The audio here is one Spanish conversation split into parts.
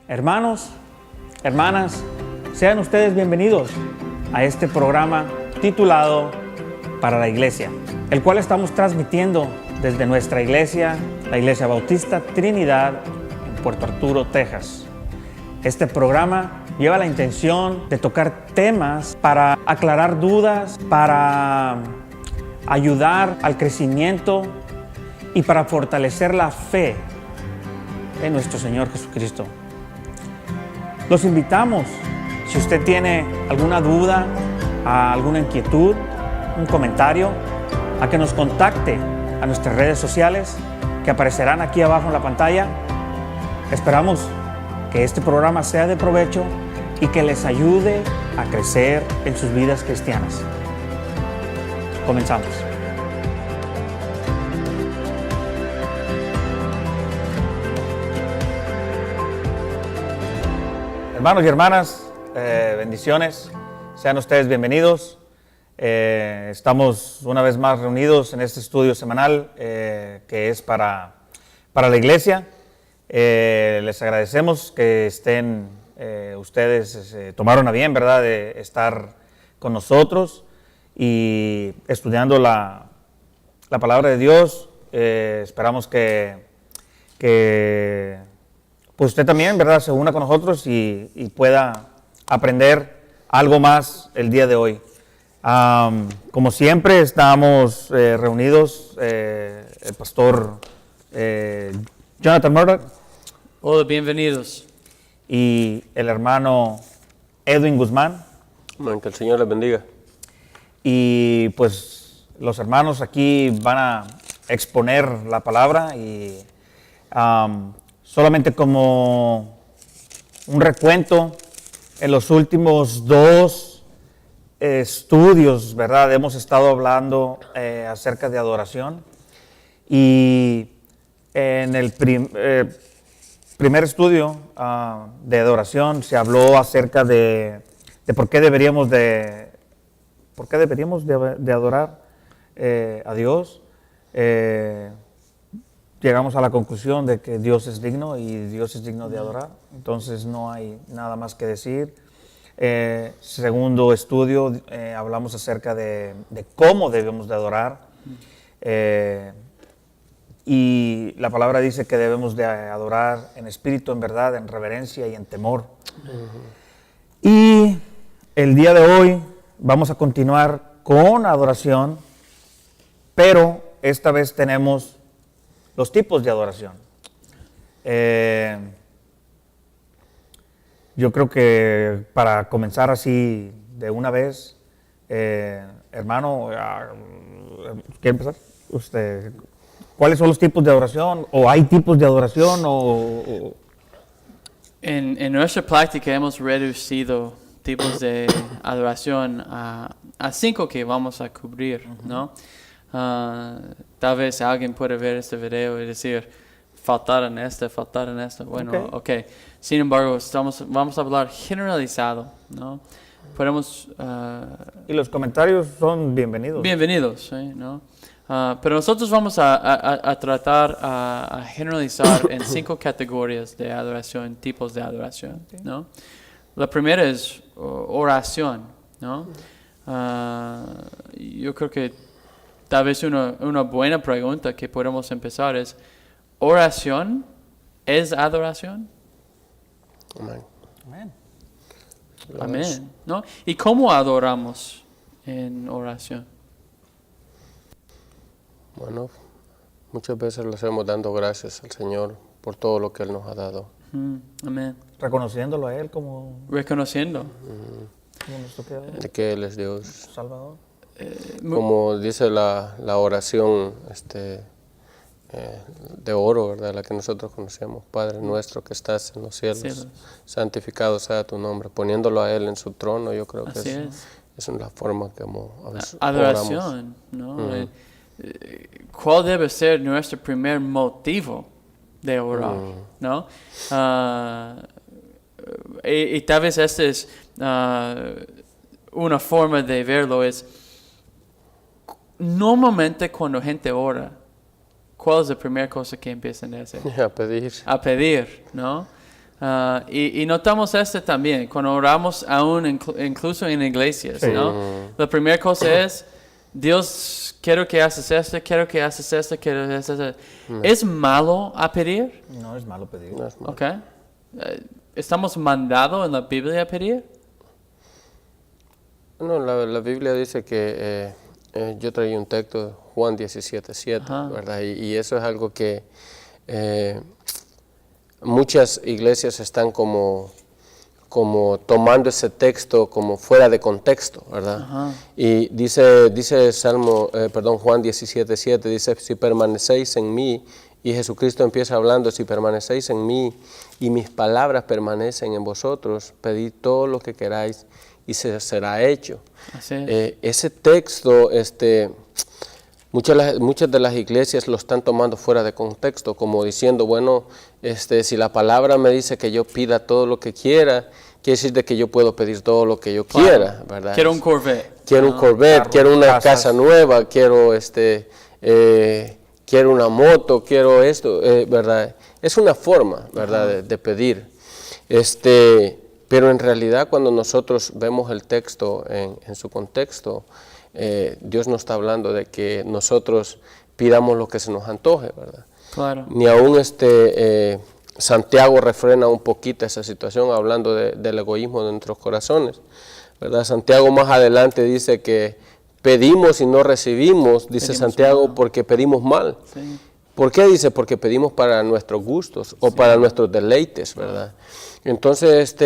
Hermanos, hermanas, sean ustedes bienvenidos a este programa titulado Para la Iglesia, el cual estamos transmitiendo desde nuestra iglesia, la Iglesia Bautista Trinidad, en Puerto Arturo, Texas. Este programa lleva la intención de tocar temas para aclarar dudas, para ayudar al crecimiento y para fortalecer la fe en nuestro Señor Jesucristo. Los invitamos, si usted tiene alguna duda, alguna inquietud, un comentario, a que nos contacte a nuestras redes sociales que aparecerán aquí abajo en la pantalla. Esperamos que este programa sea de provecho y que les ayude a crecer en sus vidas cristianas. Comenzamos. Hermanos y hermanas, bendiciones, sean ustedes bienvenidos. Estamos una vez más reunidos en este estudio semanal que es para la iglesia. Les agradecemos que estén ustedes, tomaron a bien, ¿verdad?, de estar con nosotros y estudiando la palabra de Dios. Esperamos que pues usted también, ¿verdad?, se una con nosotros y pueda aprender algo más el día de hoy. Como siempre, estamos reunidos, el pastor Jonathan Murdoch. Hola, bienvenidos. Y el hermano Edwin Guzmán. Que el Señor les bendiga. Y pues los hermanos aquí van a exponer la palabra y solamente como un recuento, en los últimos dos estudios, ¿verdad?, hemos estado hablando acerca de adoración. Y en el primer estudio de adoración se habló acerca de por qué deberíamos de adorar a Dios. Llegamos a la conclusión de que Dios es digno y Dios es digno de adorar. Entonces no hay nada más que decir. Segundo estudio, hablamos acerca de cómo debemos de adorar. Y la palabra dice que debemos de adorar en espíritu, en verdad, en reverencia y en temor. Y el día de hoy vamos a continuar con adoración, pero esta vez tenemos los tipos de adoración. Yo creo que para comenzar así de una vez, hermano, ¿quiere empezar? Usted, ¿cuáles son los tipos de adoración? ¿O hay tipos de adoración? En nuestra práctica hemos reducido tipos de adoración a 5 que vamos a cubrir, ¿no? Tal vez alguien puede ver este video y decir, faltar en esto. Bueno, okay. Sin embargo, vamos a hablar generalizado, ¿no? Podemos... y los comentarios son bienvenidos. Bienvenidos, ¿sí? ¿No? Pero nosotros vamos a tratar a generalizar en 5 categorías de adoración, tipos de adoración, ¿no? La primera es oración, ¿no? Yo creo que tal vez una buena pregunta que podemos empezar es, ¿oración es adoración? Amén. Amén. Amén, ¿no? ¿Y cómo adoramos en oración? Bueno, muchas veces le hacemos dando gracias al Señor por todo lo que Él nos ha dado. Amén. Reconociéndolo a Él como... Reconociendo. Como nuestro Creador. De que Él es Dios. Salvador. Como dice la oración de oro, ¿verdad?, la que nosotros conocemos. Padre nuestro que estás en los cielos, santificado sea tu nombre. Poniéndolo a Él en su trono, yo creo que es una forma como a veces adoración, oramos. ¿no? ¿Cuál debe ser nuestro primer motivo de orar, ¿no? Y tal vez esta es una forma de verlo, es normalmente cuando gente ora, ¿cuál es la primera cosa que empiezan a hacer? A pedir. A pedir, ¿no? Y notamos esto también, cuando oramos aún incluso en iglesias, Sí. ¿no? La primera cosa es, Dios, quiero que haces esto, quiero que haces esto, quiero que haces esto. ¿Es malo a pedir? No es malo pedir. No es malo. Okay. ¿Estamos mandados en la Biblia a pedir? No, la Biblia dice que yo traía un texto, Juan 17:7, ¿verdad? Y eso es algo que muchas iglesias están como tomando ese texto como fuera de contexto, ¿verdad? Y dice Juan 17:7, dice, si permanecéis en mí, y Jesucristo empieza hablando, si permanecéis en mí y mis palabras permanecen en vosotros, pedid todo lo que queráis y se será hecho. Así es. Ese texto, muchas de las iglesias lo están tomando fuera de contexto, como diciendo, bueno, si la palabra me dice que yo pida todo lo que quiera, quiere decir de que yo puedo pedir todo lo que yo quiera, ¿verdad? Quiero un Corvette. Quiero un Corvette, carro, quiero una casas. casa nueva, quiero una moto, quiero esto, ¿verdad? Es una forma, ¿verdad?, de pedir. Pero en realidad cuando nosotros vemos el texto en su contexto, Dios no está hablando de que nosotros pidamos lo que se nos antoje, ¿verdad? Claro. Ni aún Santiago refrena un poquito esa situación hablando del egoísmo de nuestros corazones, ¿verdad? Santiago más adelante dice que pedimos y no recibimos, dice Pedimos Santiago, mal. porque pedimos mal. Sí. ¿Por qué dice? Porque pedimos para nuestros gustos o para nuestros deleites, ¿verdad? Entonces,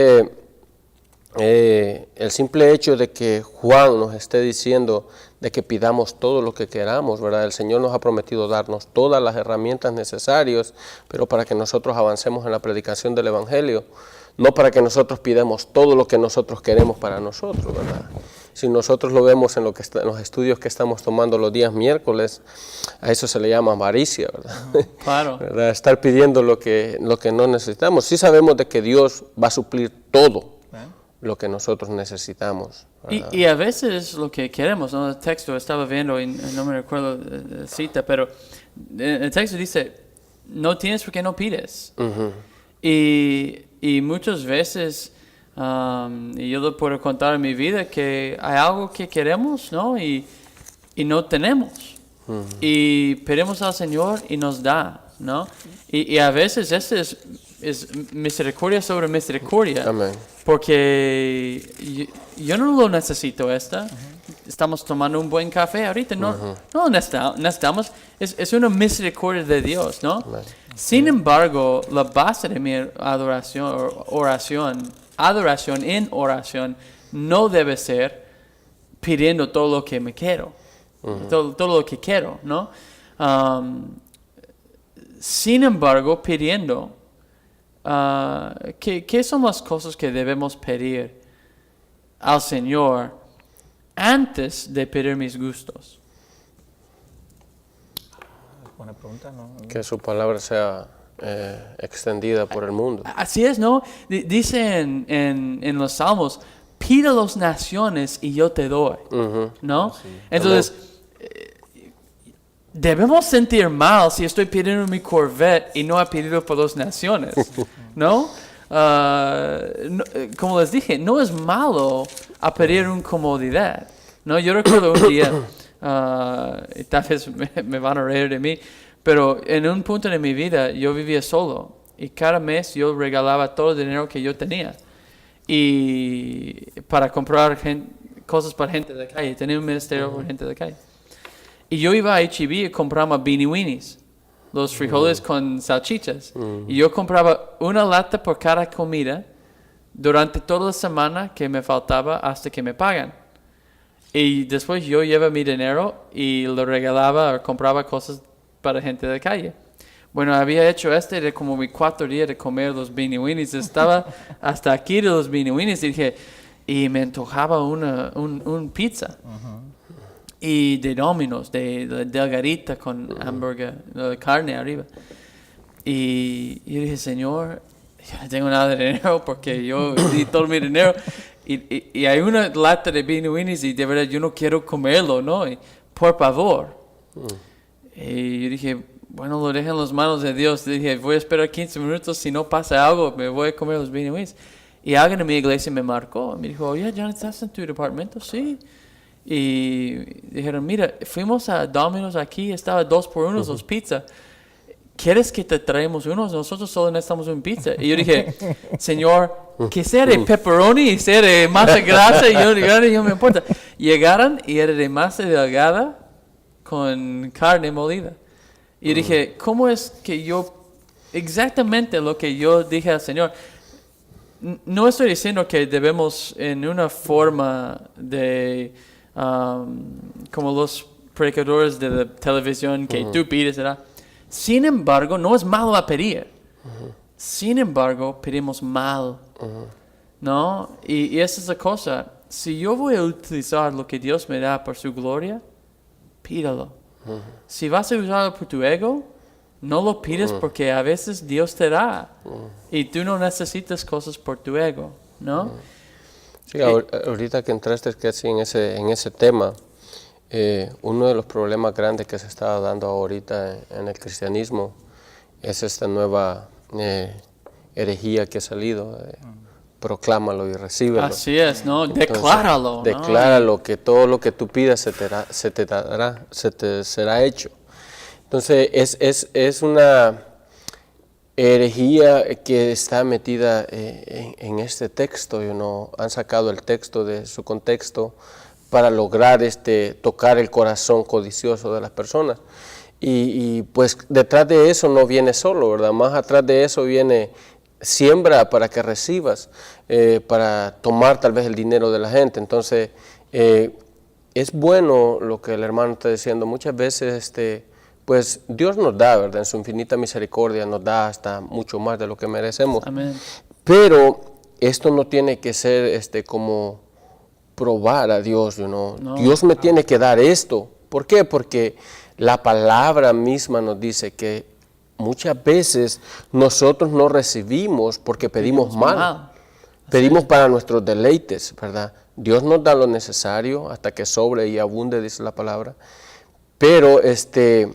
el simple hecho de que Juan nos esté diciendo de que pidamos todo lo que queramos, ¿verdad? El Señor nos ha prometido darnos todas las herramientas necesarias, pero para que nosotros avancemos en la predicación del Evangelio, no para que nosotros pidamos todo lo que nosotros queremos para nosotros, ¿verdad? Si nosotros lo vemos en en los estudios que estamos tomando los días miércoles, a eso se le llama avaricia, ¿verdad? Claro. ¿Verdad? Estar pidiendo lo que no necesitamos. Sí sabemos de que Dios va a suplir todo lo que nosotros necesitamos, ¿verdad? Y a veces lo que queremos, ¿no? El texto estaba viendo, y no me recuerdo la cita, pero el texto dice, no tienes porque no pides. Y muchas veces, y yo lo puedo contar en mi vida, que hay algo que queremos, ¿no? Y no tenemos. Y pedimos al Señor y nos da, ¿no? Y a veces es misericordia sobre misericordia. Amén. Porque yo no lo necesito Estamos tomando un buen café ahorita. No lo necesitamos. Es una misericordia de Dios, ¿no? Amén. Sin embargo, la base de mi adoración en oración, no debe ser pidiendo todo lo que me quiero. Todo lo que quiero, ¿no? Sin embargo, pidiendo, ¿qué son las cosas que debemos pedir al Señor antes de pedir mis gustos? Buena pregunta, ¿no? Que su palabra sea extendida por el mundo. Así es, ¿no? Dice en los Salmos, pide a las naciones y yo te doy, ¿no? Entonces, debemos sentir mal si estoy pidiendo mi Corvette y no he pedido por las naciones, ¿no? Como les dije, no es malo a pedir una comodidad, ¿no? Yo recuerdo un día, y tal vez me van a reír de mí, pero en un punto de mi vida yo vivía solo y cada mes yo regalaba todo el dinero que yo tenía y para comprar cosas para gente de la calle. Tenía un ministerio para gente de la calle. Y yo iba a H-E-B y compraba beanie weenies, los frijoles con salchichas. Y yo compraba una lata por cada comida durante toda la semana que me faltaba hasta que me pagan. Y después yo llevaba mi dinero y lo regalaba o compraba cosas para gente de la calle. Bueno, había hecho de como mi 4 días de comer los beanie weenies. Estaba hasta aquí de los beanie weenies y me antojaba un pizza. Y de Domino's, de delgadita con hamburger, de carne arriba. Y yo dije, Señor, yo no tengo nada de dinero porque yo di todo mi dinero. Y hay una lata de beanie weenies y de verdad yo no quiero comerlo, ¿no? Y, por favor. Y yo dije, bueno, lo dejé en las manos de Dios. Dije, voy a esperar 15 minutos, si no pasa algo, me voy a comer los beanie Y alguien en mi iglesia me marcó, me dijo, oye, ¿ya estás en tu departamento? Sí. Y dijeron, mira, fuimos a Domino's aquí, estaba 2 por 1 los pizzas. ¿Quieres que te traemos unos? Nosotros solo necesitamos una pizza. Y yo dije, Señor, que sea de pepperoni y sea de masa grasa, y yo me importa. Llegaron y era de masa delgada con carne molida. Y dije, ¿cómo es que exactamente lo que yo dije al Señor? No estoy diciendo que debemos en una forma de, como los predicadores de la televisión, que tú pides, ¿verdad? Sin embargo, no es malo a pedir. Sin embargo, pedimos mal. ¿No? Y esa es la cosa. Si yo voy a utilizar lo que Dios me da por su gloria, pídalo. Si vas a usarlo por tu ego, no lo pides porque a veces Dios te da. Y tú no necesitas cosas por tu ego, ¿no? Sí, ahorita que entraste casi en ese tema, uno de los problemas grandes que se está dando ahorita en el cristianismo es esta nueva herejía que ha salido. Proclámalo y recíbelo. Así es, ¿no? Entonces, Decláralo. Decláralo, que todo lo que tú pidas se te será hecho. Entonces, es una herejía que está metida en este texto. Han sacado el texto de su contexto para lograr tocar el corazón codicioso de las personas. Y pues detrás de eso no viene solo, ¿verdad? Más atrás de eso viene siembra para que recibas, para tomar tal vez el dinero de la gente. Entonces, es bueno lo que el hermano está diciendo. Muchas veces, pues Dios nos da, ¿verdad? En su infinita misericordia nos da hasta mucho más de lo que merecemos. Amén. Pero esto no tiene que ser como probar a Dios, No. Dios me tiene que dar esto. ¿Por qué? Porque la palabra misma nos dice que muchas veces nosotros no recibimos porque pedimos mal. Pedimos para nuestros deleites, ¿verdad? Dios nos da lo necesario hasta que sobre y abunde, dice la palabra. Pero Él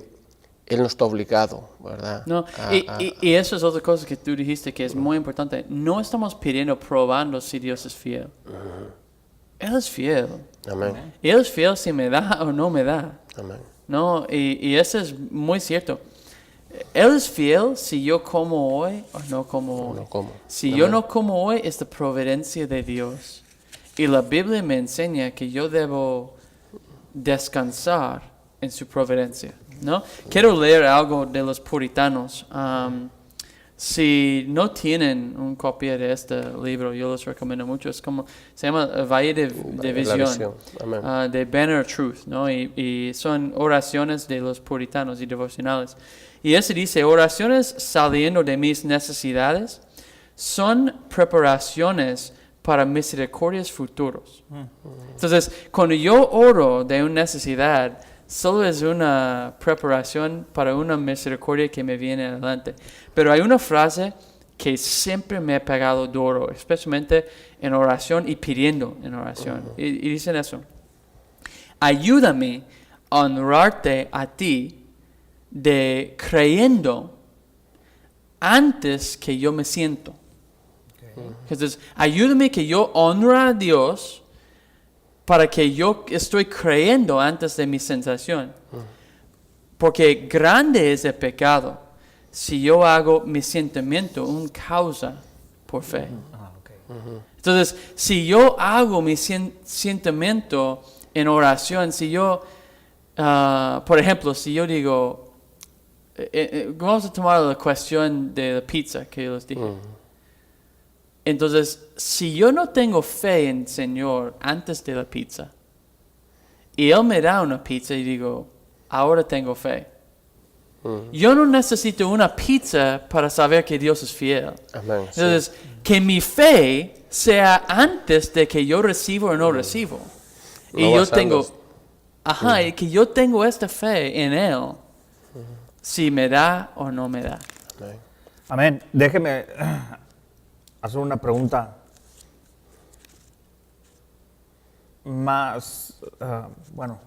no está obligado, ¿verdad? No, y eso es otra cosa que tú dijiste que es muy importante. No estamos pidiendo, probando si Dios es fiel. Él es fiel. Amén. Y Él es fiel si me da o no me da. Amén. No, y eso es muy cierto. Él es fiel si yo como hoy o no como hoy. No como. Si Amén. yo no como hoy, es la providencia de Dios. Y la Biblia me enseña que yo debo descansar en su providencia, ¿no? Quiero leer algo de los puritanos. Si no tienen una copia de este libro, yo les recomiendo mucho. Se llama Valle de Visión, de Banner of Truth, ¿no? Y son oraciones de los puritanos y devocionales. Y ese dice, oraciones saliendo de mis necesidades son preparaciones para misericordias futuros. Entonces, cuando yo oro de una necesidad, solo es una preparación para una misericordia que me viene adelante. Pero hay una frase que siempre me ha pegado duro, especialmente en oración y pidiendo en oración. Y dicen eso. Ayúdame a honrarte a ti creyendo antes que yo me siento. Entonces, ayúdame que yo honre a Dios para que yo estoy creyendo antes de mi sensación. Porque grande es el pecado si yo hago mi sentimiento una causa por fe. Entonces, si yo hago mi sentimiento en oración, si yo, por ejemplo, si yo digo, vamos a tomar la cuestión de la pizza que yo les dije. Entonces, si yo no tengo fe en el Señor antes de la pizza, y Él me da una pizza y digo, ahora tengo fe. Yo no necesito una pizza para saber que Dios es fiel. Amén, Entonces, que mi fe sea antes de que yo recibo o no recibo. No Y yo basando- tengo, y que yo tengo esta fe en Él, si me da o no me da. Amén. Amén. Déjeme hacer una pregunta más, bueno,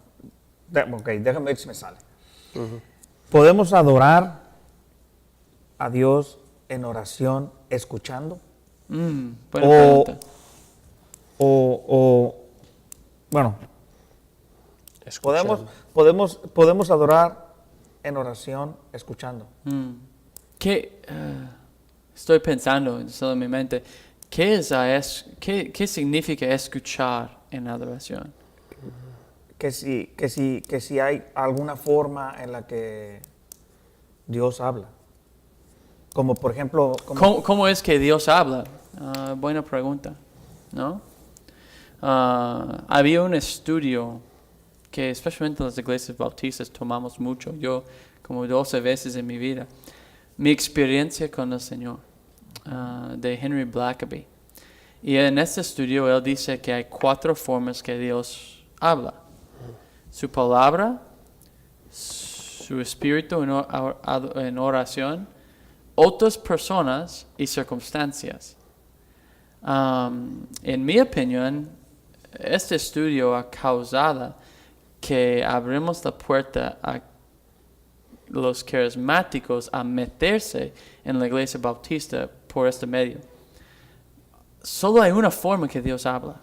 ok, déjame ver si me sale. ¿Podemos adorar a Dios en oración escuchando? Buena pregunta. Bueno, Escuchando. podemos adorar en oración escuchando. ¿Qué, estoy pensando solo en mi mente, ¿qué significa escuchar en adoración? Que si hay alguna forma en la que Dios habla. Como por ejemplo... ¿Cómo es que Dios habla? Buena pregunta, ¿no? Había un estudio que especialmente en las iglesias bautistas tomamos mucho, yo como 12 veces en mi vida, mi experiencia con el Señor, de Henry Blackaby. Y en este estudio él dice que hay 4 formas que Dios habla. Su palabra, su espíritu en oración, otras personas y circunstancias. En mi opinión, este estudio ha causado que abrimos la puerta a los carismáticos a meterse en la iglesia bautista por este medio. Solo hay una forma que Dios habla.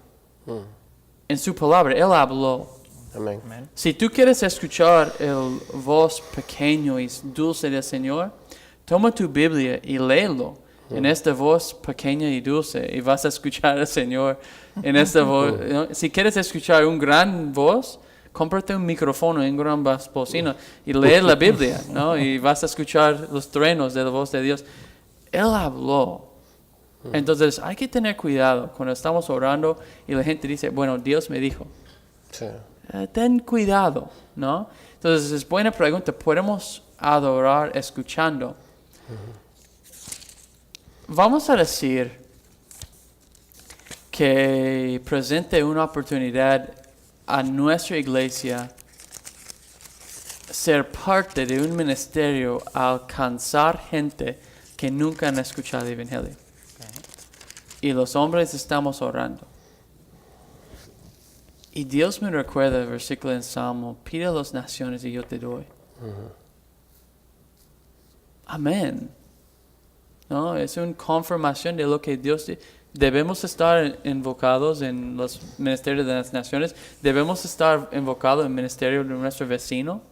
En su palabra, Él habló. Amén. Si tú quieres escuchar el voz pequeño y dulce del Señor, toma tu Biblia y léelo en esta voz pequeña y dulce y vas a escuchar al Señor en esta voz. ¿No? Si quieres escuchar un gran voz, cómprate un micrófono en gran bocina y lee la Biblia, ¿no? Y vas a escuchar los truenos de la voz de Dios. Él habló. Entonces hay que tener cuidado cuando estamos orando y la gente dice, bueno, Dios me dijo. Sí. Ten cuidado, ¿no? Entonces es buena pregunta. ¿Podemos adorar escuchando? Vamos a decir que presente una oportunidad a nuestra iglesia ser parte de un ministerio a alcanzar gente que nunca han escuchado el Evangelio. Y los hombres estamos orando. Y Dios me recuerda el versículo en Salmo, pide a las naciones y yo te doy. Amén. ¿No? Es una confirmación de lo que Dios dice. Debemos estar invocados en los ministerios de las naciones. Debemos estar invocados en el ministerio de nuestro vecino.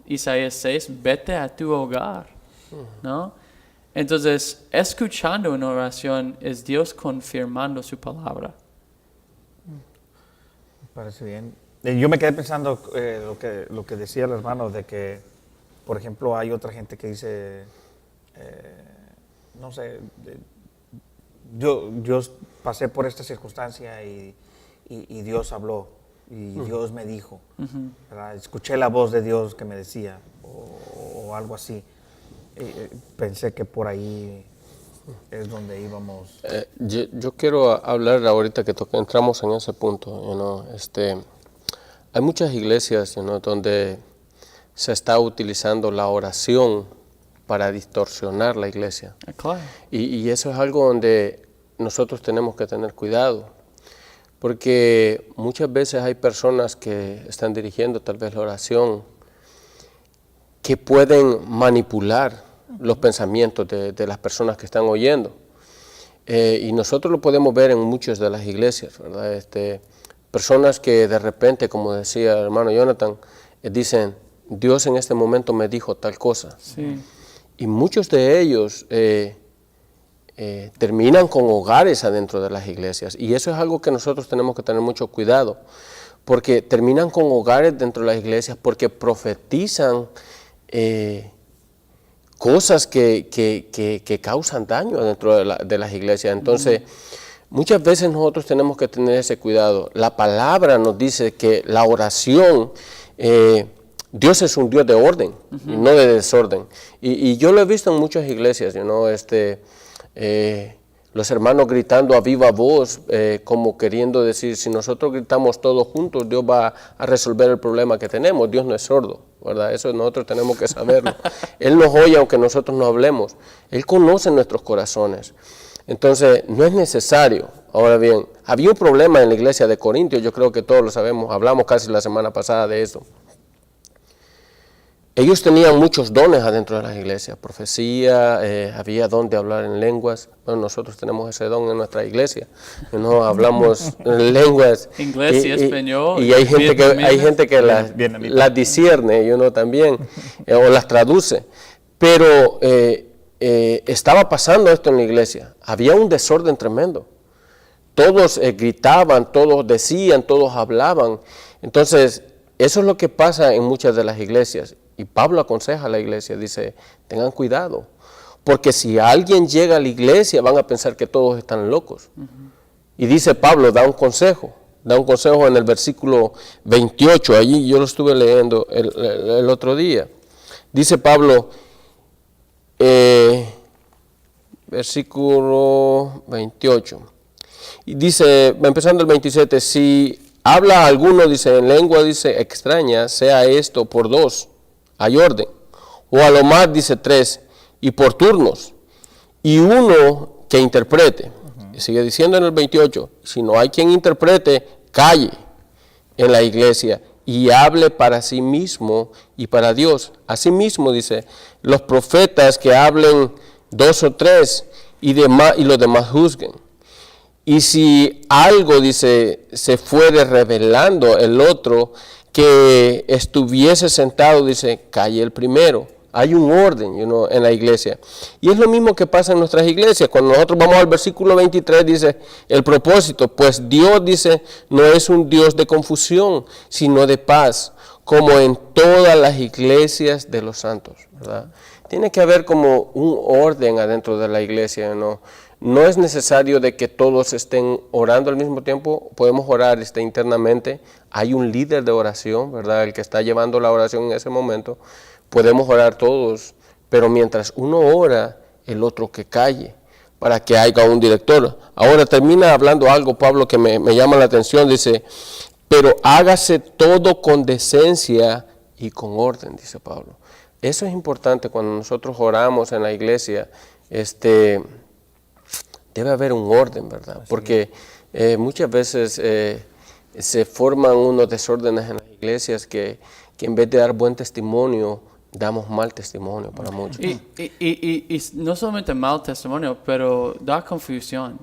Isaías 6, vete a tu hogar. ¿No? Entonces, escuchando una oración es Dios confirmando su palabra. Me parece bien. Yo me quedé pensando lo que decía el hermano de que, por ejemplo, hay otra gente que dice, no sé, yo pasé por esta circunstancia y Dios habló y Dios me dijo, ¿verdad? Escuché la voz de Dios que me decía o algo así. Pensé que por ahí es donde íbamos. Yo quiero hablar ahorita que entramos en ese punto. Hay muchas iglesias donde se está utilizando la oración para distorsionar la iglesia. Claro. Y eso es algo donde nosotros tenemos que tener cuidado, porque muchas veces hay personas que están dirigiendo tal vez la oración que pueden manipular los pensamientos de las personas que están oyendo. Y nosotros lo podemos ver en muchas de las iglesias, ¿verdad? Personas que de repente, como decía el hermano Jonathan, dicen, Dios en este momento me dijo tal cosa. Sí. Y muchos de ellos terminan con hogares adentro de las iglesias. Y eso es algo que nosotros tenemos que tener mucho cuidado, porque terminan con hogares dentro de las iglesias porque profetizan cosas que causan daño dentro de las iglesias. Entonces, muchas veces nosotros tenemos que tener ese cuidado. La palabra nos dice que la oración, Dios es un Dios de orden y no de desorden. Y yo lo he visto en muchas iglesias, los hermanos gritando a viva voz, como queriendo decir, si nosotros gritamos todos juntos, Dios va a resolver el problema que tenemos. Dios no es sordo, ¿verdad? Eso nosotros tenemos que saberlo. Él nos oye aunque nosotros no hablemos. Él conoce nuestros corazones. Entonces, no es necesario. Ahora bien, había un problema en la iglesia de Corintios, yo creo que todos lo sabemos, hablamos casi la semana pasada de eso. ellos tenían muchos dones adentro de las iglesias, profecía, había don de hablar en lenguas. Bueno, nosotros tenemos ese don en nuestra iglesia, no hablamos en lenguas. Inglés y español. Y hay gente que las discierne, también, o las traduce. Pero estaba pasando esto en la iglesia, había un desorden tremendo. Todos gritaban, todos decían, todos hablaban. Entonces, eso es lo que pasa en muchas de las iglesias. Y Pablo aconseja a la iglesia, dice, tengan cuidado, porque si alguien llega a la iglesia van a pensar que todos están locos. Y dice Pablo, da un consejo en el versículo 28, allí yo lo estuve leyendo el otro día. Dice Pablo, versículo 28, y dice, empezando el 27, si habla alguno, dice, en lengua, dice, extraña, sea esto por 2, hay orden, o a lo más, dice, 3, y por turnos, y uno que interprete. Y sigue diciendo en el 28, si no hay quien interprete, calle en la iglesia y hable para sí mismo y para Dios. Asimismo, dice, los profetas que hablen 2 o 3 y los demás juzguen. Y si algo, dice, se fuere revelando el otro, que estuviese sentado, dice, calle el primero. Hay un orden en la iglesia. Y es lo mismo que pasa en nuestras iglesias. Cuando nosotros vamos al versículo 23, dice, el propósito, pues Dios, dice, no es un Dios de confusión, sino de paz, como en todas las iglesias de los santos, ¿verdad? Tiene que haber como un orden adentro de la iglesia, ¿no? No es necesario de que todos estén orando al mismo tiempo, podemos orar internamente. Hay un líder de oración, ¿verdad? El que está llevando la oración en ese momento. Podemos orar todos, pero mientras uno ora, el otro que calle, para que haya un director. Ahora termina hablando algo, Pablo, que me llama la atención, dice, pero hágase todo con decencia y con orden, dice Pablo. Eso es importante cuando nosotros oramos en la iglesia, debe haber un orden, ¿verdad? Porque muchas veces se forman unos desórdenes en las iglesias que en vez de dar buen testimonio, damos mal testimonio para muchos. Y no solamente mal testimonio, pero da confusión,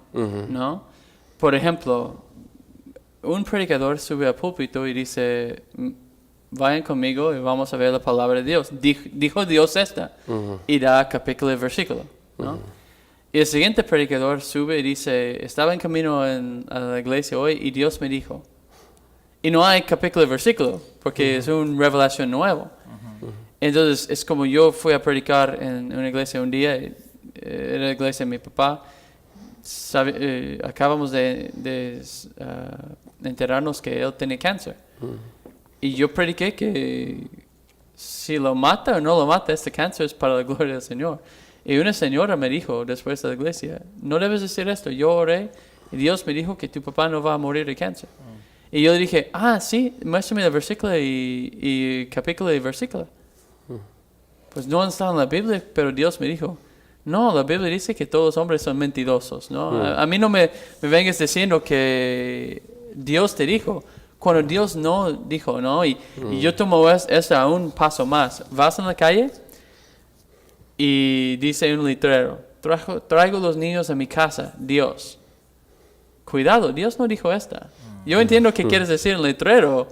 ¿no? Por ejemplo, un predicador sube al púlpito y dice, vayan conmigo y vamos a ver la palabra de Dios. Dijo Dios esta, y da capítulo y versículo, ¿no? Y el siguiente predicador sube y dice, estaba en camino a la iglesia hoy y Dios me dijo. Y no hay capítulo y versículo, porque es una revelación nueva. Entonces, es como yo fui a predicar en una iglesia un día, era la iglesia de mi papá, acabamos de enterarnos que él tenía cáncer. Y yo prediqué que si lo mata o no lo mata, este cáncer es para la gloria del Señor. Y una señora me dijo después de la iglesia, no debes decir esto, yo oré y Dios me dijo que tu papá no va a morir de cáncer. Y yo dije, sí, muéstrame el versículo y capítulo y versículo. Pues no está en la Biblia, pero Dios me dijo, no, la Biblia dice que todos los hombres son mentirosos, ¿no? A mí no me vengas diciendo que Dios te dijo, cuando Dios no dijo, ¿no? Y yo tomo eso a un paso más. Vas en la calle y dice un letrero, traigo los niños a mi casa, Dios. Cuidado, Dios no dijo esta. Yo entiendo qué quieres decir en letrero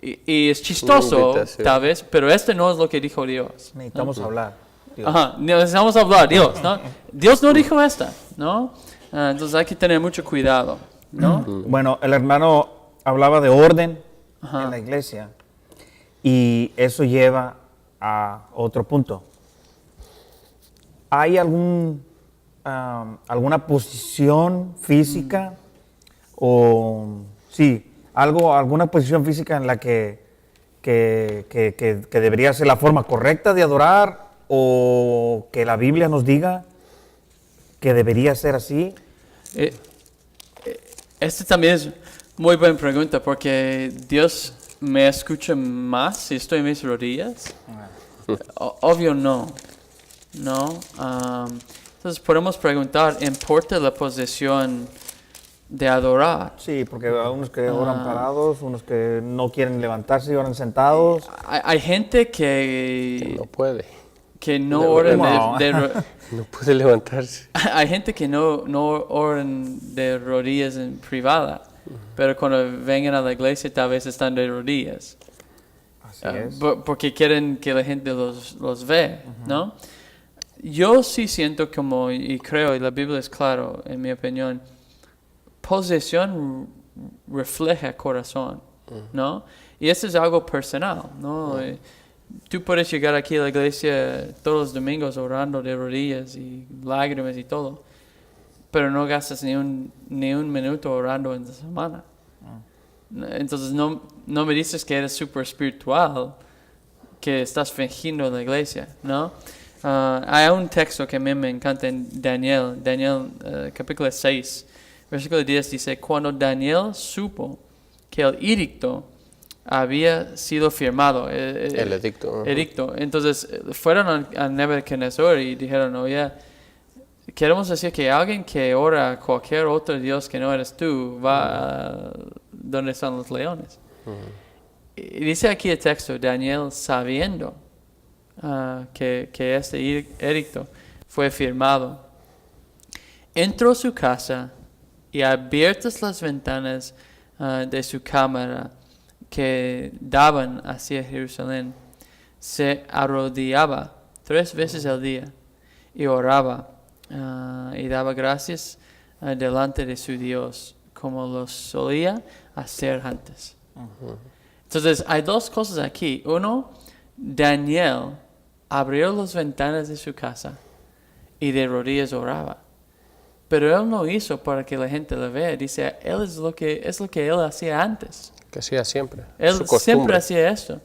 y es chistoso tal vez, pero este no es lo que dijo Dios. Necesitamos hablar. Dios. Necesitamos hablar, Dios, ¿no? Dios no dijo esta, ¿no? Entonces hay que tener mucho cuidado, ¿no? Bueno, el hermano hablaba de orden en la iglesia y eso lleva a otro punto. ¿Hay alguna posición física alguna posición física en la que debería ser la forma correcta de adorar o que la Biblia nos diga que debería ser así? Esta también es muy buena pregunta porque Dios me escucha más si estoy en mis rodillas. Obvio no. Entonces podemos preguntar, ¿importa la posición de adorar. Sí, porque hay unos que oran parados, unos que no quieren levantarse y oran sentados. Hay gente que No puede. no oran No. No puede levantarse. hay gente que no oran de rodillas en privada, pero cuando vengan a la iglesia tal vez están de rodillas. Así es. Porque quieren que la gente los ve, ¿no? Yo sí siento como, y creo, y la Biblia es claro, en mi opinión, posesión refleja corazón, ¿no? Y eso es algo personal, ¿no? Tú puedes llegar aquí a la iglesia todos los domingos orando de rodillas y lágrimas y todo, pero no gastas ni un minuto orando en la semana. Entonces no me dices que eres súper espiritual, que estás fingiendo en la iglesia, ¿no? Hay un texto que a mí me encanta en Daniel capítulo 6, versículo 10 dice, cuando Daniel supo que el edicto había sido firmado, El edicto. edicto, entonces fueron a Nebuchadnezzar y dijeron, oye, queremos decir que alguien que ora a cualquier otro Dios que no eres tú va a donde están los leones. Y dice aquí el texto, Daniel sabiendo que este edicto fue firmado, entró a su casa y abiertas las ventanas de su cámara que daban hacia Jerusalén, se arrodillaba 3 veces al día y oraba y daba gracias delante de su Dios, como lo solía hacer antes. Entonces, hay 2 cosas aquí. Uno, Daniel abrió las ventanas de su casa y de rodillas oraba. Pero él no hizo para que la gente lo vea. Dice, él es lo que él hacía antes. Que hacía siempre. Él su costumbre. siempre hacía esto.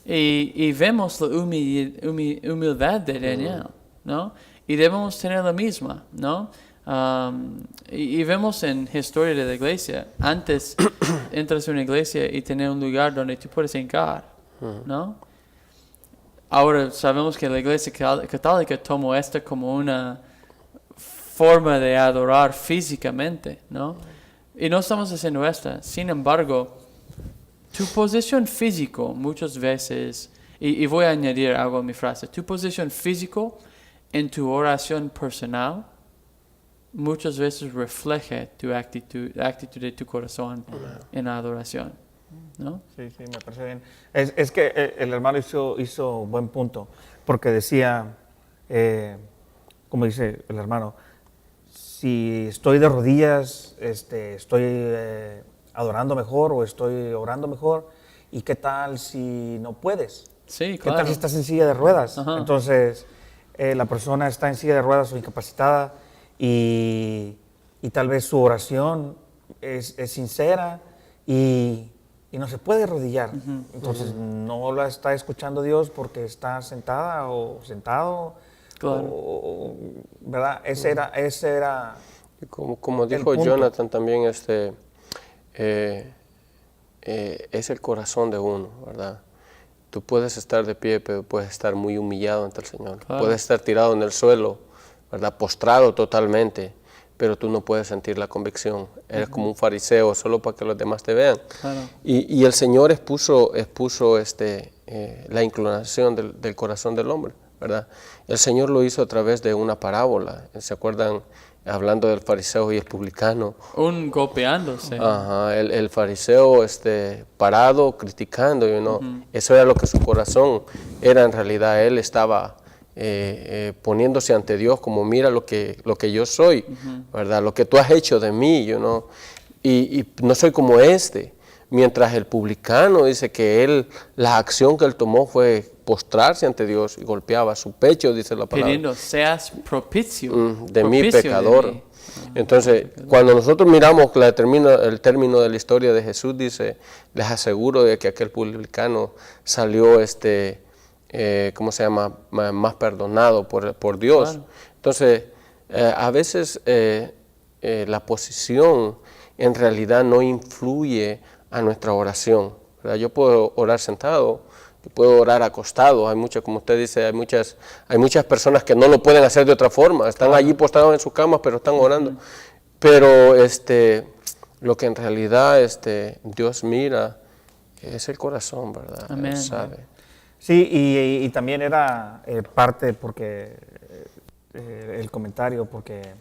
Y vemos la humildad de Daniel, ¿no? Y debemos tener la misma, ¿no? Y vemos en historia de la iglesia, antes entras a una iglesia y tener un lugar donde tú puedes hincar, ¿no? Ahora sabemos que la iglesia católica tomó esto como una forma de adorar físicamente, ¿no? Y no estamos haciendo esta. Sin embargo, tu posición físico muchas veces, y voy a añadir algo a mi frase, tu posición físico en tu oración personal muchas veces refleja tu actitud de tu corazón en la adoración, ¿no? Sí, me parece bien. Es que el hermano hizo buen punto, porque decía, como dice el hermano, si estoy de rodillas, estoy adorando mejor o estoy orando mejor, ¿y qué tal si no puedes? Sí, ¿Qué claro. tal si estás en silla de ruedas? Ajá. Entonces, la persona está en silla de ruedas o incapacitada y tal vez su oración es sincera y no se puede arrodillar. Entonces, no la está escuchando Dios porque está sentada o sentado. Claro. ¿Verdad? Ese era Como dijo punto. Jonathan también, es el corazón de uno, ¿verdad? Tú puedes estar de pie, pero puedes estar muy humillado ante el Señor. Claro. Puedes estar tirado en el suelo, ¿verdad? Postrado totalmente, pero tú no puedes sentir la convicción. Eres como un fariseo, solo para que los demás te vean. Claro. Y el Señor expuso la inclinación del corazón del hombre, ¿verdad? El Señor lo hizo a través de una parábola. ¿Se acuerdan? Hablando del fariseo y el publicano. Un golpeándose. Ajá, el fariseo parado, criticando, eso era lo que su corazón era en realidad. Él estaba poniéndose ante Dios como mira lo que yo soy, ¿verdad? Lo que tú has hecho de mí, y no soy como mientras el publicano dice que la acción que él tomó fue postrarse ante Dios y golpeaba su pecho, dice la palabra. Pidiendo, seas propicio. De mí, propicio pecador. de mí. Entonces, cuando nosotros miramos el término de la historia de Jesús, dice, les aseguro de que aquel publicano salió, ¿cómo se llama?, más perdonado por Dios. Claro. Entonces, a veces la posición en realidad no influye a nuestra oración, ¿verdad? Yo puedo orar sentado, yo puedo orar acostado. Hay muchas, como usted dice, hay muchas personas que no lo pueden hacer de otra forma. Están allí postrados en sus camas, pero están orando. Pero Lo que en realidad Dios mira es el corazón, ¿verdad? Amén. Él sabe. Sí, y también era parte porque el comentario, porque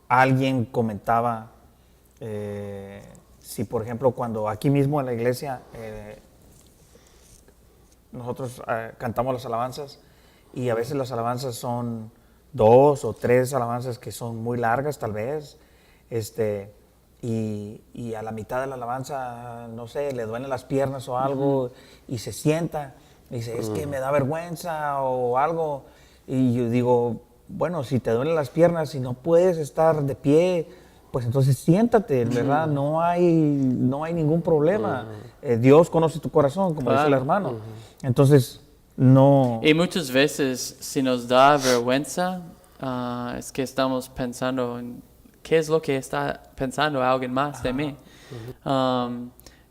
alguien comentaba si, por ejemplo, cuando aquí mismo en la iglesia nosotros cantamos las alabanzas y a veces las alabanzas son 2 o 3 alabanzas que son muy largas tal vez, y a la mitad de la alabanza, no sé, le duelen las piernas o algo y se sienta y dice, es que me da vergüenza o algo, y yo digo, bueno, si te duelen las piernas y no puedes estar de pie, pues entonces siéntate, ¿verdad? No hay ningún problema. Dios conoce tu corazón, como dice el hermano. Entonces, no... Y muchas veces, si nos da vergüenza, es que estamos pensando en qué es lo que está pensando alguien más de mí.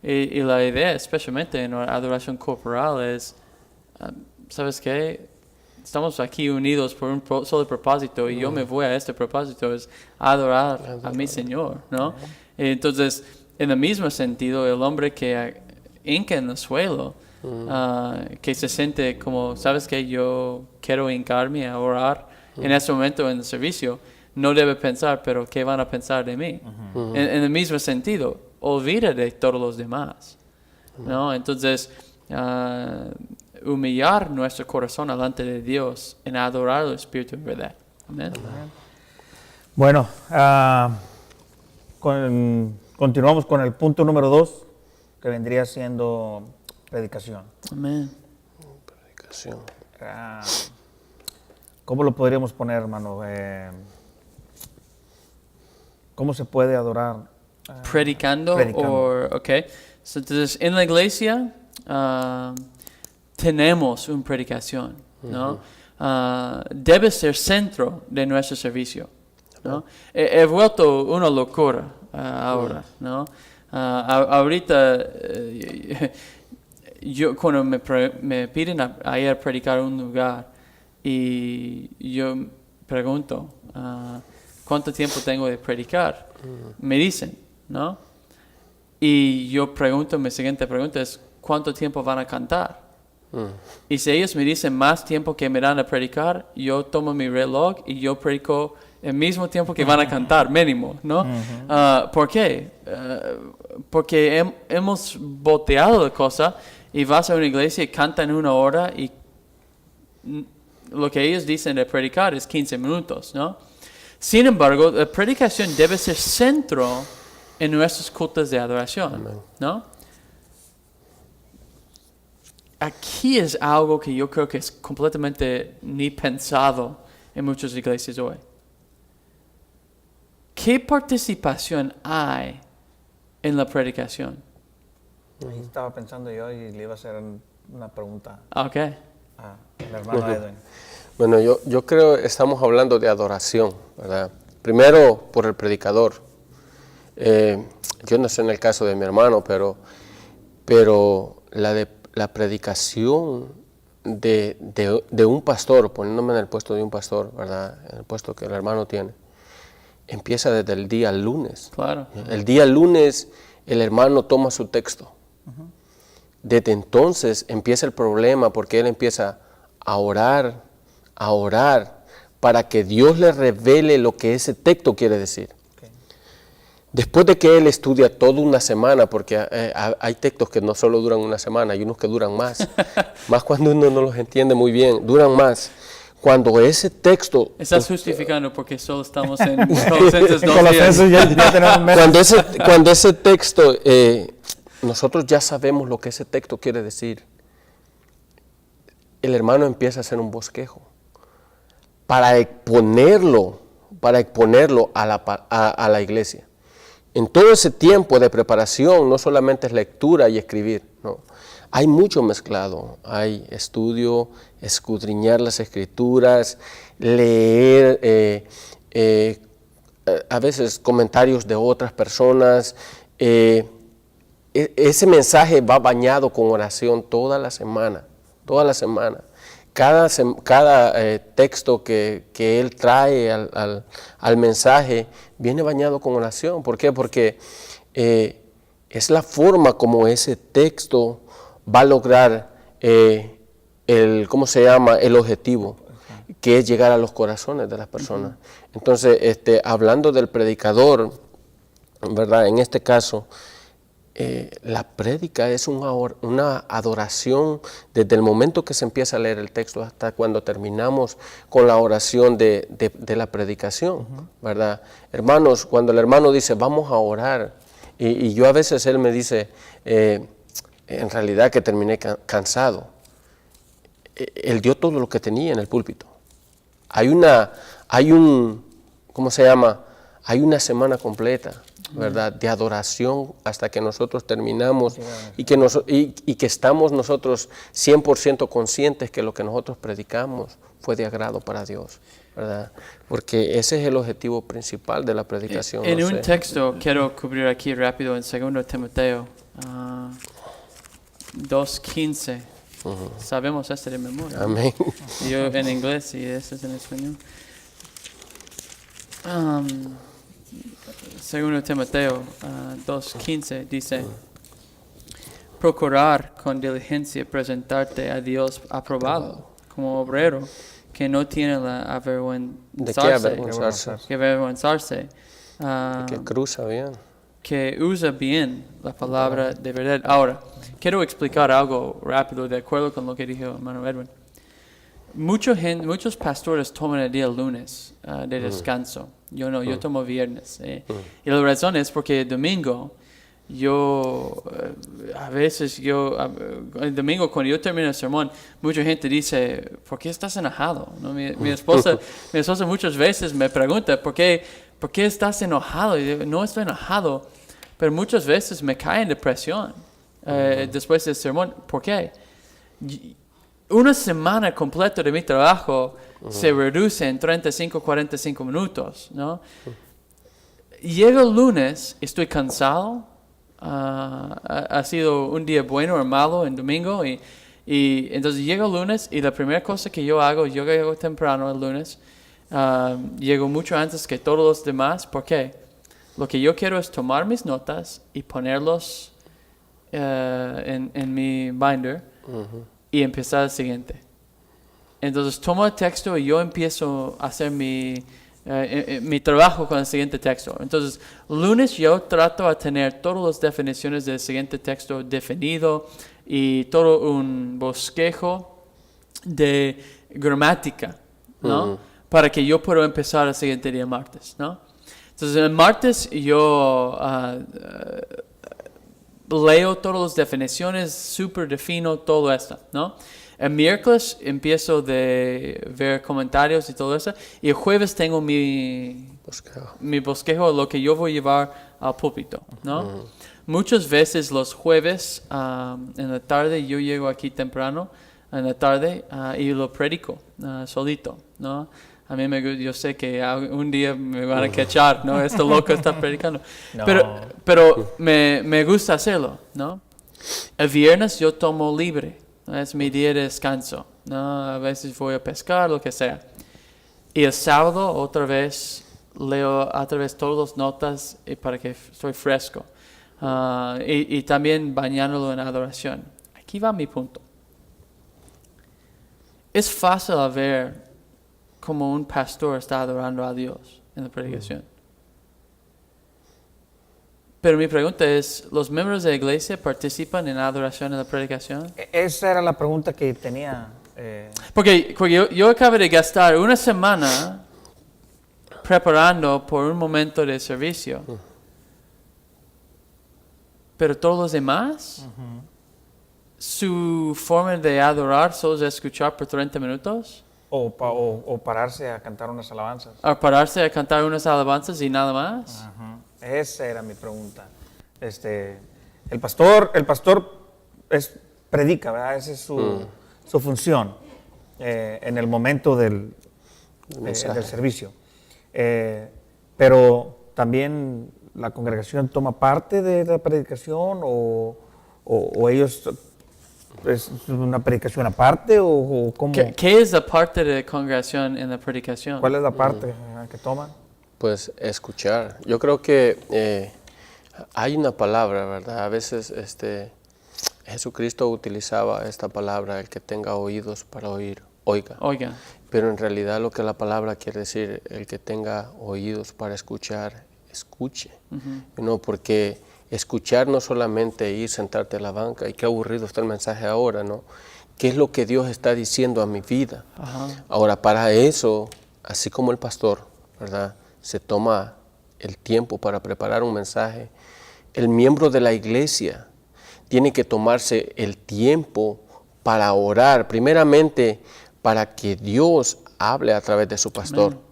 Y la idea, especialmente en la adoración corporal, es, ¿sabes qué? Estamos aquí unidos por un solo propósito y yo me voy a este propósito, es adorar a mi Señor, ¿no? Entonces, en el mismo sentido, el hombre que hinca en el suelo, que se siente como, ¿sabes qué? Yo quiero hincarme a orar en ese momento en el servicio, no debe pensar, pero ¿qué van a pensar de mí? En el mismo sentido, olvida de todos los demás, ¿no? Entonces, humillar nuestro corazón delante de Dios en adorar al Espíritu en verdad. Amén. Bueno, continuamos con el punto número 2, que vendría siendo predicación. Amén. Predicación. ¿Cómo lo podríamos poner, hermano? ¿Cómo se puede adorar? Predicando. Okay. So, entonces, en la iglesia tenemos una predicación, ¿no? Debe ser centro de nuestro servicio, ¿no? He vuelto una locura ahora, ¿no? Ahorita, yo cuando me piden a ir a predicar en un lugar y yo pregunto, ¿cuánto tiempo tengo de predicar? Me dicen, ¿no? Y yo pregunto, mi siguiente pregunta es, ¿cuánto tiempo van a cantar? Y si ellos me dicen más tiempo que me dan a predicar, yo tomo mi reloj y yo predico el mismo tiempo que van a cantar, mínimo, ¿no? ¿Por qué? Porque hemos volteado la cosa y vas a una iglesia y cantan 1 hora y lo que ellos dicen de predicar es 15 minutos, ¿no? Sin embargo, la predicación debe ser centro en nuestros cultos de adoración, ¿no? Aquí es algo que yo creo que es completamente ni pensado en muchas iglesias hoy. ¿Qué participación hay en la predicación? Ahí estaba pensando yo y le iba a hacer una pregunta Okay. al hermano Edwin. Bueno, yo creo que estamos hablando de adoración, ¿verdad? Primero por el predicador. Yo no sé en el caso de mi hermano, pero la predicación de un pastor, poniéndome en el puesto de un pastor, ¿verdad? En el puesto que el hermano tiene, empieza desde el día lunes. Claro. El día lunes el hermano toma su texto. Desde entonces empieza el problema porque él empieza a orar para que Dios le revele lo que ese texto quiere decir. Después de que él estudia toda una semana, porque hay textos que no solo duran una semana, hay unos que duran más, más cuando uno no los entiende muy bien, duran más. Cuando ese texto... Estás justificando porque solo estamos en Colosenses 2:10. Cuando ese texto, nosotros ya sabemos lo que ese texto quiere decir, el hermano empieza a hacer un bosquejo para exponerlo a la iglesia. En todo ese tiempo de preparación, no solamente es lectura y escribir, no. Hay mucho mezclado, hay estudio, escudriñar las escrituras, leer, a veces comentarios de otras personas. Ese mensaje va bañado con oración toda la semana. cada texto que él trae al mensaje viene bañado con oración. ¿Por qué? Porque es la forma como ese texto va a lograr el objetivo, que es llegar a los corazones de las personas. Entonces, hablando del predicador, ¿verdad? En este caso, la prédica es una adoración desde el momento que se empieza a leer el texto hasta cuando terminamos con la oración de la predicación, ¿verdad? Hermanos, cuando el hermano dice, vamos a orar, y yo a veces él me dice, en realidad que terminé cansado, él dio todo lo que tenía en el púlpito. Hay una semana completa, ¿verdad?, de adoración hasta que nosotros terminamos y que estamos nosotros 100% conscientes que lo que nosotros predicamos fue de agrado para Dios, ¿verdad? Porque ese es el objetivo principal de la predicación. En un texto quiero cubrir aquí rápido en 2 Timoteo 2:15. Sabemos de memoria. Amén. Yo en inglés y ese es en español. 2 Timoteo 2:15 dice, procurar con diligencia presentarte a Dios aprobado como obrero que no tiene ¿De qué avergonzarse? que avergonzarse, Que cruza bien. que usa bien la palabra de verdad. Ahora, quiero explicar algo rápido de acuerdo con lo que dijo hermano Edwin. Muchos pastores toman el día lunes de descanso. Yo no, yo tomo viernes. Y la razón es porque el domingo, el domingo cuando yo termino el sermón, mucha gente dice, ¿por qué estás enojado? ¿No? Mi esposa muchas veces me pregunta, ¿por qué estás enojado? Y digo, no estoy enojado, pero muchas veces me cae en depresión después del sermón. ¿Por qué? Una semana completa de mi trabajo se reduce en 35-45 minutos, ¿no? Llega el lunes, estoy cansado, ha sido un día bueno o malo en domingo, y entonces llega el lunes y la primera cosa que yo llego temprano el lunes, llego mucho antes que todos los demás. ¿Por qué? Lo que yo quiero es tomar mis notas y ponerlos en mi binder y empezar el siguiente. Entonces tomo el texto y yo empiezo a hacer mi trabajo con el siguiente texto. Entonces, lunes yo trato de tener todas las definiciones del siguiente texto definido y todo un bosquejo de gramática, ¿no? Para que yo pueda empezar el siguiente día martes, ¿no? Entonces, el martes yo leo todas las definiciones, súper defino todo esto, ¿no? El miércoles empiezo de ver comentarios y todo eso. Y el jueves tengo mi bosquejo, lo que yo voy a llevar al púlpito, ¿no? Muchas veces los jueves en la tarde, yo llego aquí temprano en la tarde y lo predico solito, ¿no? A mí yo sé que un día me van a cachar, ¿no? Este loco está predicando. No. Pero me gusta hacerlo, ¿no? El viernes yo tomo libre. Es mi día de descanso, ¿no? A veces voy a pescar, lo que sea. Y el sábado otra vez leo todas las notas para que estoy fresco. Y también bañándolo en adoración. Aquí va mi punto. Es fácil ver cómo un pastor está adorando a Dios en la predicación. Pero mi pregunta es, ¿los miembros de la iglesia participan en la adoración en la predicación? Esa era la pregunta que tenía. Porque yo acabo de gastar una semana preparando por un momento de servicio. Pero todos los demás, su forma de adorar solo es escuchar por 30 minutos. O pararse a cantar unas alabanzas. O pararse a cantar unas alabanzas y nada más. Esa era mi pregunta. El pastor predica, ¿verdad? Esa es su función en el momento del servicio. Pero también la congregación toma parte de la predicación o ellos ¿Es una predicación aparte o cómo? ¿Qué es la parte de congregación en la predicación? ¿Cuál es la parte que toman? Pues escuchar. Yo creo que hay una palabra, ¿verdad? A veces Jesucristo utilizaba esta palabra, el que tenga oídos para oír, oiga. Oiga. Pero en realidad lo que la palabra quiere decir, el que tenga oídos para escuchar, escuche. ¿No? Porque escuchar no solamente ir, sentarte a la banca, y qué aburrido está el mensaje ahora, ¿no? ¿Qué es lo que Dios está diciendo a mi vida? Ahora, para eso, así como el pastor, ¿verdad?, se toma el tiempo para preparar un mensaje, el miembro de la iglesia tiene que tomarse el tiempo para orar, primeramente para que Dios hable a través de su pastor. Amén.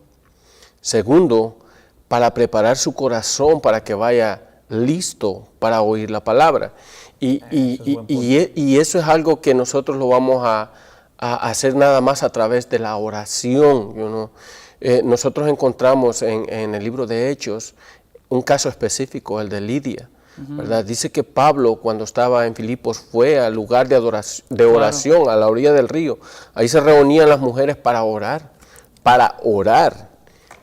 Segundo, para preparar su corazón para que vaya listo para oír la palabra. Y eso es algo que nosotros lo vamos a hacer nada más a través de la oración. Nosotros encontramos en el libro de Hechos un caso específico, el de Lidia, ¿verdad? Dice que Pablo, cuando estaba en Filipos, fue al lugar de oración, a la orilla del río. Ahí se reunían las mujeres para orar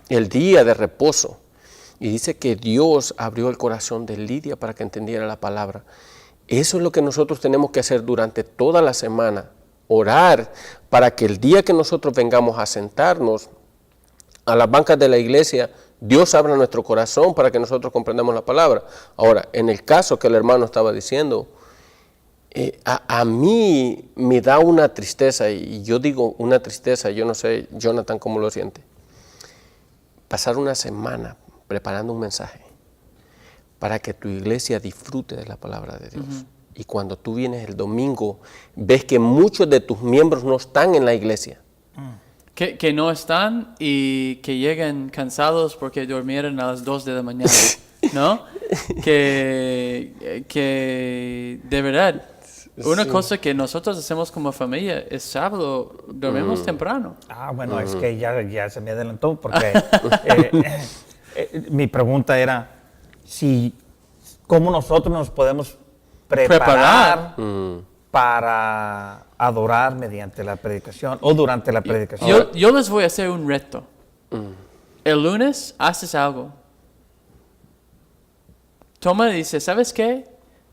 el día de reposo. Y dice que Dios abrió el corazón de Lidia para que entendiera la palabra. Eso es lo que nosotros tenemos que hacer durante toda la semana, orar para que el día que nosotros vengamos a sentarnos a las bancas de la iglesia, Dios abra nuestro corazón para que nosotros comprendamos la palabra. Ahora, en el caso que el hermano estaba diciendo, a mí me da una tristeza, y yo digo una tristeza, yo no sé, Jonathan, cómo lo siente. Pasar una semana preparando un mensaje para que tu iglesia disfrute de la palabra de Dios. Y cuando tú vienes el domingo, ves que muchos de tus miembros no están en la iglesia. Que no están y que llegan cansados porque durmieron a las 2 de la mañana, ¿no? que de verdad, una cosa que nosotros hacemos como familia es sábado, dormimos temprano. Bueno, es que ya se me adelantó porque mi pregunta era cómo nosotros nos podemos preparar. Para adorar mediante la predicación o durante la predicación. Yo les voy a hacer un reto. El lunes haces algo. Toma y dice, ¿sabes qué?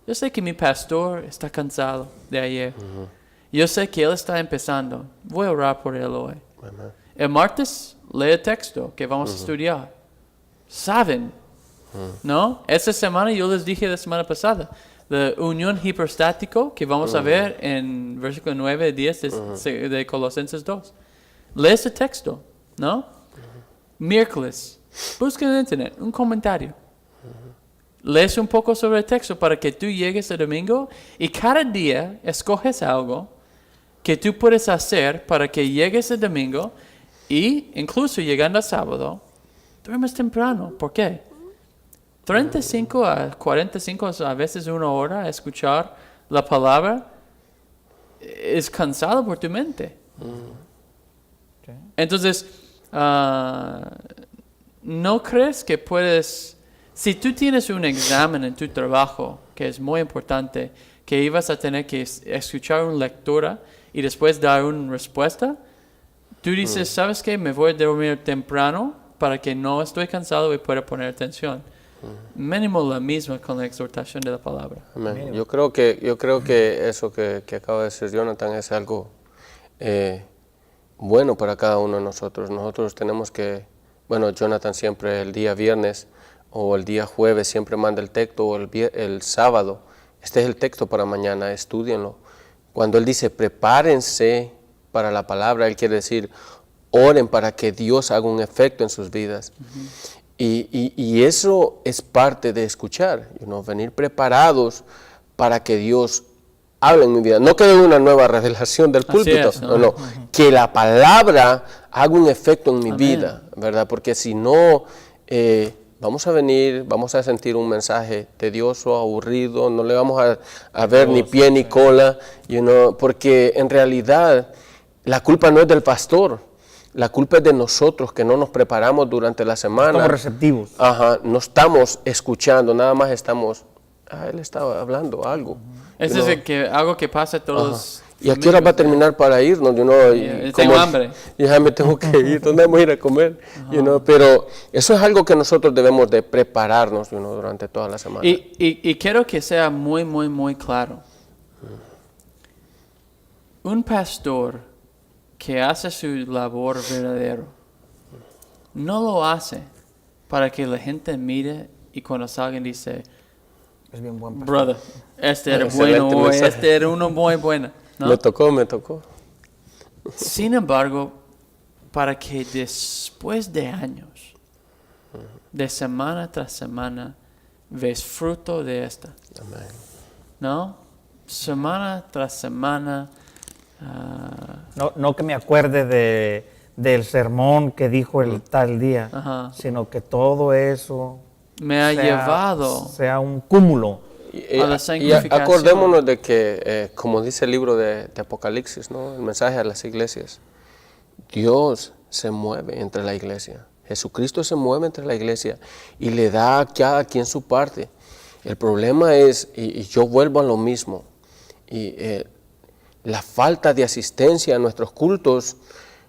Yo sé que mi pastor está cansado de ayer. Yo sé que él está empezando. Voy a orar por él hoy. El martes, lee el texto que vamos a estudiar. ¿Saben? ¿No? Esta semana yo les dije la semana pasada. La unión hiperstático que vamos a ver en versículo 9 y 10 de Colosenses 2. Lee ese texto, ¿no? Miércoles, busca en el internet un comentario. Lees un poco sobre el texto para que tú llegues el domingo y cada día escoges algo que tú puedes hacer para que llegues el domingo y incluso llegando al sábado, duermes temprano. ¿Por qué? 35 a 45, a veces 1 hora, escuchar la palabra es cansado por tu mente. Entonces, ¿no crees que puedes, si tú tienes un examen en tu trabajo, que es muy importante, que ibas a tener que escuchar una lectura y después dar una respuesta, tú dices, ¿sabes qué? Me voy a dormir temprano para que no estoy cansado y pueda poner atención. Mínimo la misma con la exhortación de la palabra. Amén. Yo creo que eso que acaba de decir Jonathan es algo bueno para cada uno de nosotros. Nosotros tenemos que, Jonathan siempre el día viernes o el día jueves siempre manda el texto, o el sábado. Este es el texto para mañana, estúdienlo. Cuando él dice prepárense para la palabra, él quiere decir oren para que Dios haga un efecto en sus vidas. Y eso es parte de escuchar, venir preparados para que Dios hable en mi vida. No que dé una nueva revelación del púlpito, no, que la palabra haga un efecto en mi vida, ¿verdad? Porque si no, vamos a sentir un mensaje tedioso, aburrido, no le vamos a ver ni pie ni cola, porque en realidad la culpa no es del pastor. La culpa es de nosotros que no nos preparamos durante la semana. Estamos receptivos. No estamos escuchando, nada más estamos él estaba hablando algo. Eso es algo que pasa todos. ¿Y a qué hora va a terminar para irnos? Tengo hambre. Ya me tengo que ir, ¿dónde vamos a ir a comer? Pero eso es algo que nosotros debemos de prepararnos durante toda la semana. Y quiero que sea muy, muy, muy claro. Un pastor que hace su labor verdadero no lo hace para que la gente mire y cuando salgan dice, Es bien buen pastor. brother, este era Excelente bueno o mensaje. este era uno muy bueno. ¿no? Me tocó. Sin embargo, para que después de años, de semana tras semana, ves fruto de esta. Amén. ¿No? Semana tras semana. No que me acuerde del sermón que dijo el tal día, Ajá. sino que todo eso Me ha llevado sea un cúmulo. a la Y santificación. acordémonos de que, como dice el libro de Apocalipsis, ¿no? El mensaje a las iglesias, Dios se mueve entre la iglesia. Jesucristo se mueve entre la iglesia y le da a cada quien su parte. El problema es, y yo vuelvo a lo mismo, la falta de asistencia a nuestros cultos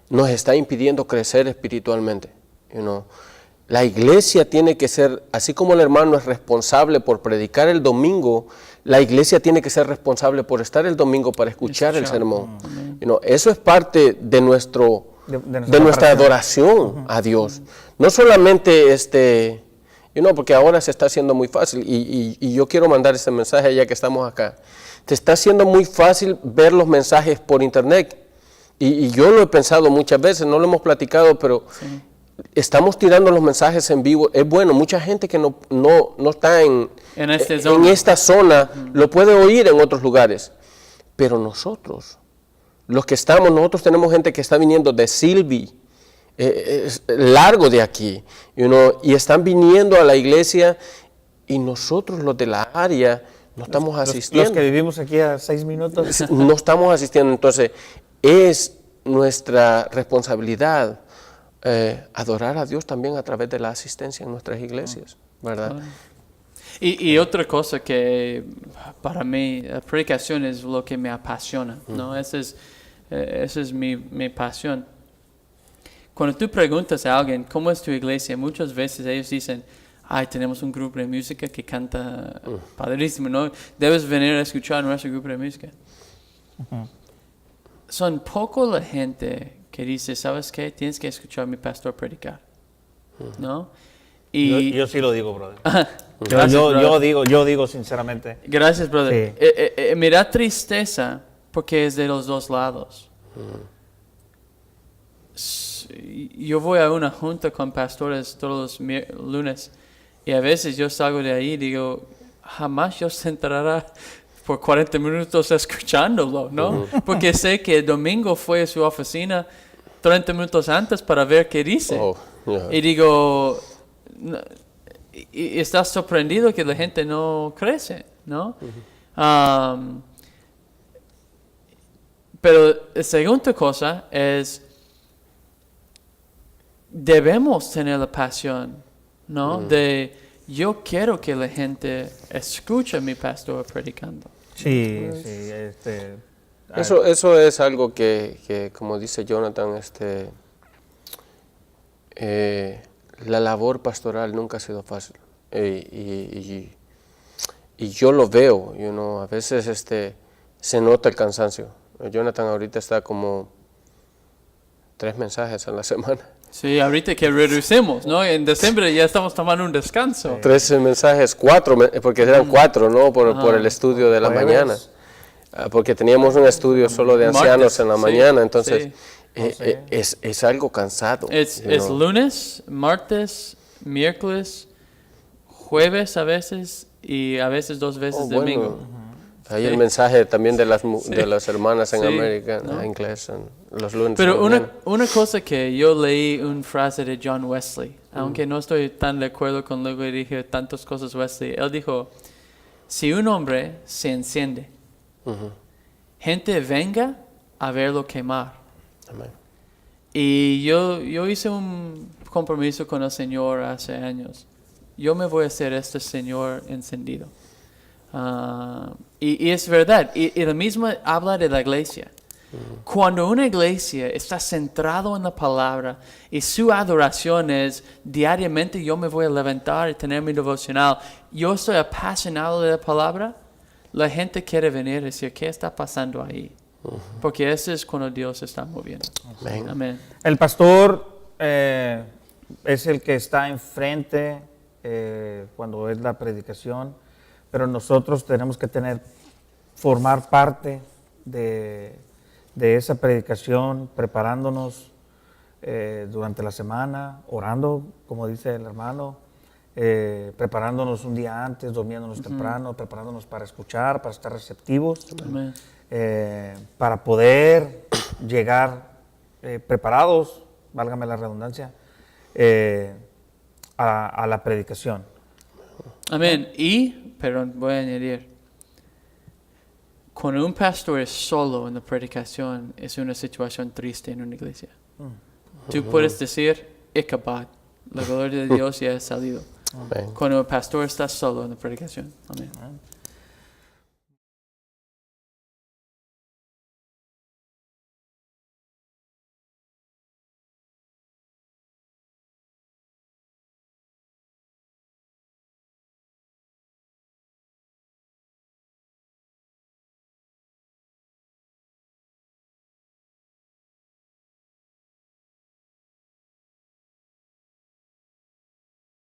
nos está impidiendo crecer espiritualmente. La iglesia tiene que ser, así como el hermano es responsable por predicar el domingo, la iglesia tiene que ser responsable por estar el domingo para escuchar el sermón. Eso es parte de nuestra adoración a Dios. No solamente porque ahora se está haciendo muy fácil y yo quiero mandar ese mensaje ya que estamos acá. Te está haciendo muy fácil ver los mensajes por internet y yo lo he pensado muchas veces, no lo hemos platicado, pero estamos tirando los mensajes en vivo. Es bueno, mucha gente que no está en esta zona lo puede oír en otros lugares, pero nosotros tenemos gente que está viniendo de Silvi, largo de aquí, y están viniendo a la iglesia y nosotros los de la área no estamos asistiendo. Los que vivimos aquí a 6 minutos. No estamos asistiendo, entonces es nuestra responsabilidad adorar a Dios también a través de la asistencia en nuestras iglesias, ¿verdad? Y otra cosa que para mí, la predicación es lo que me apasiona, ¿no? Esa es mi pasión. Cuando tú preguntas a alguien, ¿cómo es tu iglesia? Muchas veces ellos dicen, tenemos un grupo de música que canta padrísimo, ¿no? Debes venir a escuchar nuestro grupo de música. Son poco la gente que dice, ¿sabes qué? Tienes que escuchar a mi pastor predicar, ¿no? Y Yo sí lo digo, brother. Gracias, brother. Yo digo sinceramente. Gracias, brother. Sí. Me da tristeza porque es de los dos lados. Yo voy a una junta con pastores todos los lunes y a veces yo salgo de ahí y digo, jamás yo sentaré por 40 minutos escuchándolo, ¿no? Porque sé que el domingo fue a su oficina 30 minutos antes para ver qué dice. Y digo, y estás sorprendido que la gente no crece, ¿no? Pero la segunda cosa es, debemos tener la pasión, ¿no? De yo quiero que la gente escuche a mi pastor predicando. Sí. Eso es algo que como dice Jonathan, la labor pastoral nunca ha sido fácil. Y yo lo veo, a veces se nota el cansancio. Jonathan ahorita está como 3 mensajes a la semana. Sí, ahorita que reducimos, ¿no? En diciembre ya estamos tomando un descanso. 13 mensajes, 4, porque eran 4, ¿no? Por el estudio de la mañana. Porque teníamos un estudio solo de ancianos en la mañana, entonces es algo cansado. Es lunes, martes, miércoles, jueves a veces y a veces 2 veces domingo. Hay el mensaje también de las hermanas en América, en inglés, los lunes. Pero una cosa que yo leí, una frase de John Wesley, aunque no estoy tan de acuerdo con lo que dije tantas cosas Wesley, él dijo, si un hombre se enciende, gente venga a verlo quemar. Amén. Y yo hice un compromiso con el Señor hace años. Yo me voy a hacer este Señor encendido. Y es verdad. Y lo mismo habla de la iglesia. Cuando una iglesia está centrado en la palabra y su adoración es diariamente yo me voy a levantar y tener mi devocional, yo estoy apasionado de la palabra, la gente quiere venir y decir, ¿qué está pasando ahí? Porque eso es cuando Dios está moviendo. Amén. Amén. El pastor es el que está enfrente cuando es la predicación, pero nosotros tenemos que formar parte de esa predicación, preparándonos durante la semana, orando, como dice el hermano, preparándonos un día antes, durmiéndonos temprano, preparándonos para escuchar, para estar receptivos, Amén. para poder llegar preparados, válgame la redundancia, a la predicación. Amén. Perdón, voy a añadir. Cuando un pastor es solo en la predicación, es una situación triste en una iglesia. Tú puedes decir, Ichabod, la gloria de Dios ya ha salido. Amén. Cuando el pastor está solo en la predicación. Amén.